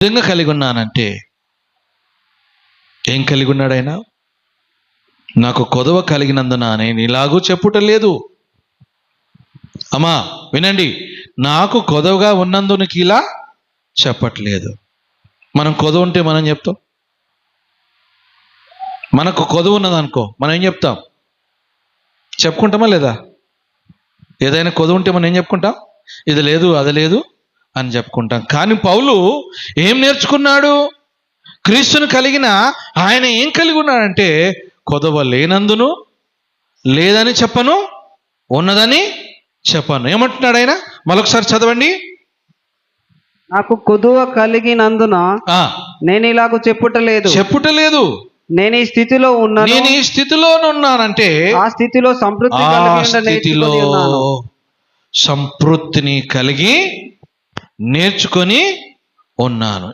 నిజంగా కలిగి ఉన్నానంటే ఏం కలిగి ఉన్నాడు ఆయన? నాకు కొదవ కలిగినందున నేను ఇలాగూ చెప్పుట లేదు. అమ్మా వినండి, నాకు కొదవగా ఉన్నందునికి ఇలా చెప్పట్లేదు. మనం కొదవ ఉంటే మనం చెప్తాం. మనకు కొదవ ఉన్నదనుకో మనం ఏం చెప్తాం? చెప్పుకుంటామా లేదా? ఏదైనా కొదవ ఉంటే మనం ఏం చెప్పుకుంటాం? ఇది లేదు అది లేదు అని చెప్పుకుంటాం. కానీ పౌలు ఏం నేర్చుకున్నాడు? క్రీస్తును కలిగిన ఆయన ఏం కలిగి ఉన్నాడంటే కొదవ లేనందును లేదని చెప్పను, ఉన్నదని చెప్పను. ఏమంటున్నాడు ఆయన? మరొకసారి చదవండి. నాకు కొదువ కలిగినందున నేను ఇలాగ చెప్పుటలేదు. నేను ఈ స్థితిలో ఉన్నాను. నేను ఈ స్థితిలోనున్నానంటే ఆ స్థితిలో సంతృప్తి సంతృప్తిని కలిగి నేర్చుకొని ఉన్నాను.